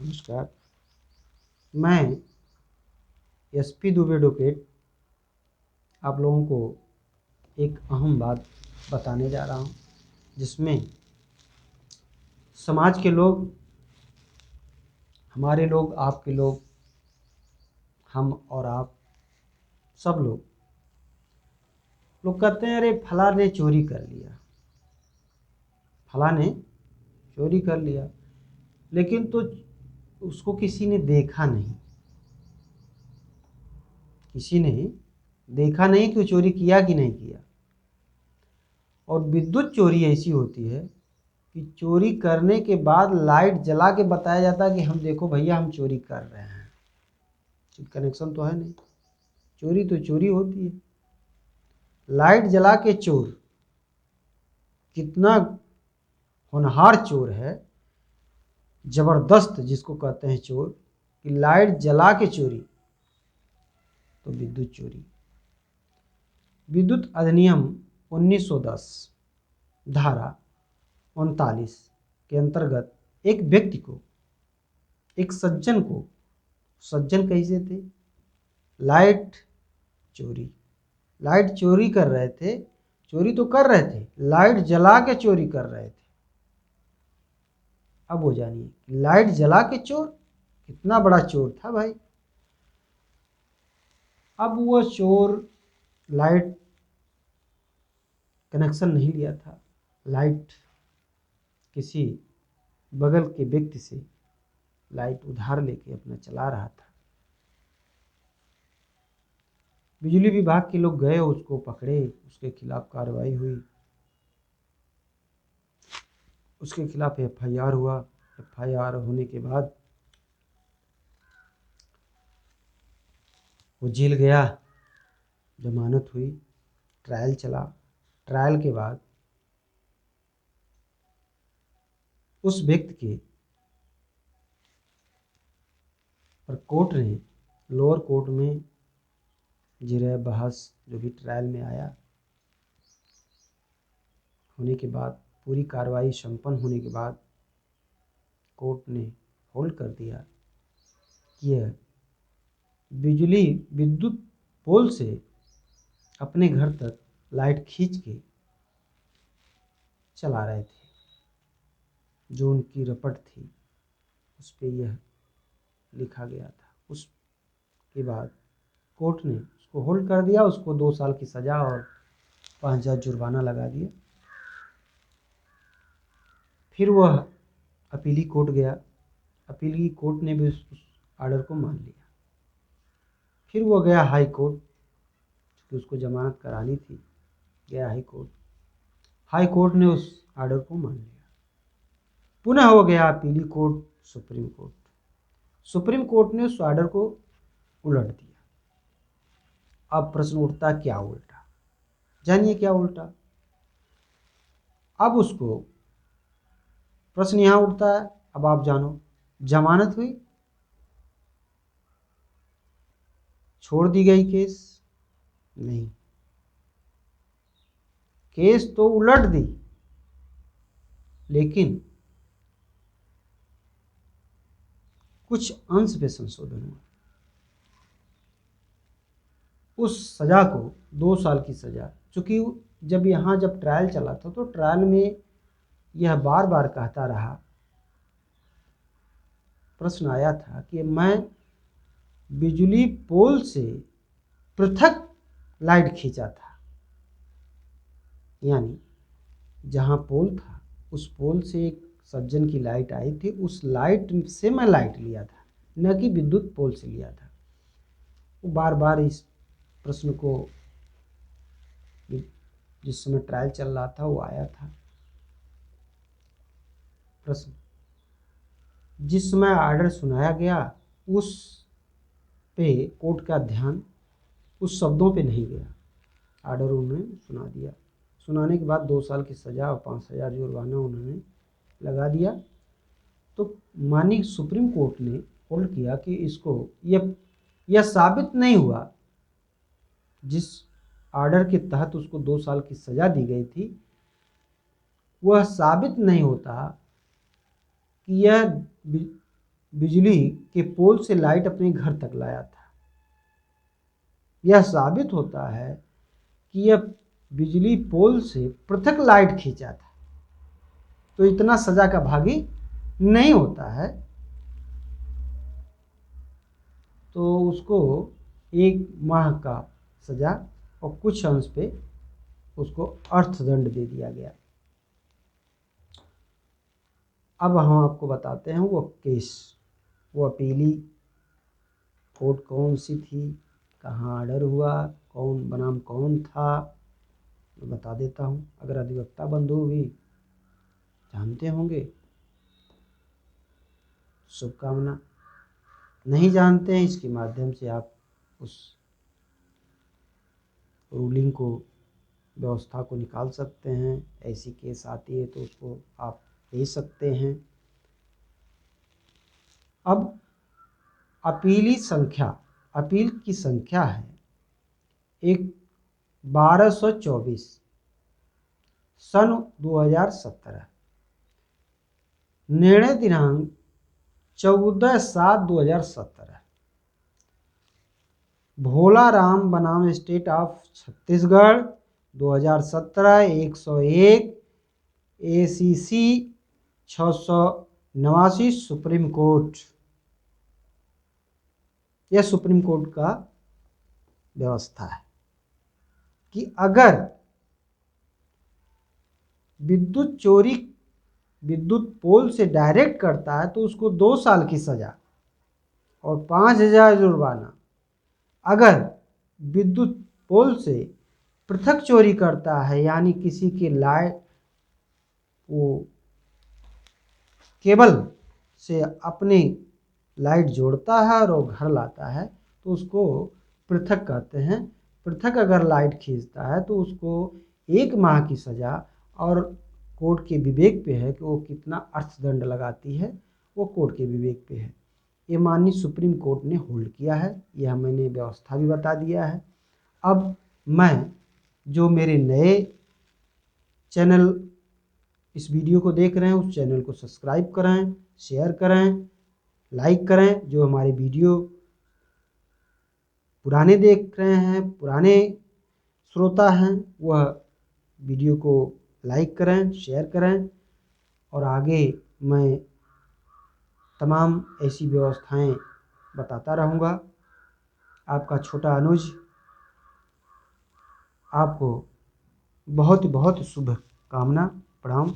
नमस्कार। मैं SP Dubey advocate आप लोगों को एक अहम बात बताने जा रहा हूं, जिसमें समाज के लोग, हमारे लोग, आपके लोग, हम और आप सब लोग कहते हैं अरे फला ने चोरी कर लिया, फला ने चोरी कर लिया, लेकिन तो उसको किसी ने देखा नहीं, किसी ने देखा नहीं कि वो चोरी किया कि नहीं किया। और विद्युत चोरी ऐसी होती है कि चोरी करने के बाद लाइट जला के बताया जाता है कि हम देखो भैया हम चोरी कर रहे हैं, कनेक्शन तो है नहीं, चोरी तो चोरी होती है। लाइट जला के चोर कितना होनहार चोर है, जबरदस्त जिसको कहते हैं चोर, कि लाइट जला के चोरी, तो विद्युत चोरी। विद्युत अधिनियम 1910 धारा 39 के अंतर्गत एक व्यक्ति को, एक सज्जन को, सज्जन कैसे थे, लाइट चोरी कर रहे थे, चोरी तो कर रहे थे, लाइट जला के चोरी कर रहे थे। अब वो जानिए लाइट जला के चोर कितना बड़ा चोर था भाई। अब वो चोर लाइट कनेक्शन नहीं लिया था, लाइट किसी बगल के व्यक्ति से लाइट उधार लेके अपना चला रहा था। बिजली विभाग के लोग गए, उसको पकड़े, उसके खिलाफ कार्रवाई हुई, उसके खिलाफ एफआईआर हुआ। एफआईआर होने के बाद वो जेल गया, जमानत हुई, ट्रायल चला। ट्रायल के बाद उस व्यक्ति के पर कोर्ट ने, लोअर कोर्ट में जिरह बहस जो भी ट्रायल में आया, होने के बाद पूरी कार्रवाई संपन्न होने के बाद कोर्ट ने होल्ड कर दिया कि यह विद्युत पोल से अपने घर तक लाइट खींच के चला रहे थे। जो उनकी रपट थी उस पे यह लिखा गया था। उसके बाद कोर्ट ने उसको होल्ड कर दिया, उसको 2 साल की सज़ा और 5,000 जुर्माना लगा दिया। फिर वह अपीली कोर्ट गया, अपीली कोर्ट ने भी उस आर्डर को मान लिया। फिर वह गया हाई कोर्ट, क्योंकि उसको जमानत करानी थी, गया हाई कोर्ट। हाई कोर्ट ने उस आर्डर को मान लिया। पुनः हो गया अपीली court, supreme court. Supreme court ने उस ऑर्डर को उलट दिया। अब प्रश्न उठता क्या उल्टा, जानिए क्या उल्टा। अब उसको प्रश्न यहां उठता है, अब आप जानो, जमानत हुई, छोड़ दी गई केस? नहीं, केस तो उलट दी, लेकिन कुछ अंश पे संशोधन हुआ। उस सजा को 2 साल की सजा, चूंकि जब ट्रायल चला था तो ट्रायल में यह बार बार कहता रहा, प्रश्न आया था कि मैं बिजली पोल से पृथक लाइट खींचा था, यानी जहां पोल था उस पोल से एक सज्जन की लाइट आई थी, उस लाइट से मैं लाइट लिया था, न कि विद्युत पोल से लिया था। वो बार बार इस प्रश्न को, जिस समय ट्रायल चल रहा था वो आया था प्रश्न। जिस समय आर्डर सुनाया गया उस पे कोर्ट का ध्यान उस शब्दों पे नहीं गया, आर्डर उन्होंने सुना दिया। सुनाने के बाद 2 साल की सज़ा और 5,000 जुर्माना उन्होंने लगा दिया। तो माननीय सुप्रीम कोर्ट ने होल्ड किया कि इसको यह साबित नहीं हुआ, जिस आर्डर के तहत उसको 2 साल की सज़ा दी गई थी, वह साबित नहीं होता कि यह बिजली के पोल से लाइट अपने घर तक लाया था। यह साबित होता है कि यह बिजली पोल से पृथक लाइट खींचा था, तो इतना सजा का भागी नहीं होता है, तो उसको 1 माह का सजा और कुछ अंश पे उसको अर्थदंड दे दिया गया। अब हम आपको बताते हैं वो केस, वो अपीली कोर्ट कौन सी थी, कहाँ ऑर्डर हुआ, कौन बनाम कौन था, मैं बता देता हूँ। अगर अधिवक्ता बंधु भी जानते होंगे शुभकामना, नहीं जानते हैं इसके माध्यम से आप उस रूलिंग को, व्यवस्था को निकाल सकते हैं। ऐसी केस आती है तो उसको आप ले सकते हैं। अब अपील की संख्या है 1224 सन 2017। निर्णय दिनांक 14/7/2017। भोला राम बनाम state of Chhattisgarh 2017 101 ACC 689 supreme court. यह सुप्रीम कोर्ट का व्यवस्था है कि अगर विद्युत चोरी विद्युत पोल से डायरेक्ट करता है तो उसको 2 साल की सजा और 5,000 जुर्माना। अगर विद्युत पोल से पृथक चोरी करता है, यानी किसी के लाइट वो केबल से अपने लाइट जोड़ता है और वो घर लाता है, तो उसको पृथक कहते हैं। पृथक अगर लाइट खींचता है तो उसको 1 माह की सज़ा, और कोर्ट के विवेक पे है कि वो कितना अर्थदंड लगाती है, वो कोर्ट के विवेक पे है। ये माननीय सुप्रीम कोर्ट ने होल्ड किया है, यह मैंने व्यवस्था भी बता दिया है। अब मैं, जो मेरे नए चैनल इस वीडियो को देख रहे हैं, उस चैनल को सब्सक्राइब करें, शेयर करें, लाइक करें। जो हमारे वीडियो पुराने देख रहे हैं, पुराने श्रोता हैं, वह वीडियो को लाइक करें, शेयर करें, और आगे मैं तमाम ऐसी व्यवस्थाएं बताता रहूँगा। आपका छोटा अनुज आपको बहुत बहुत शुभकामना, प्रणाम।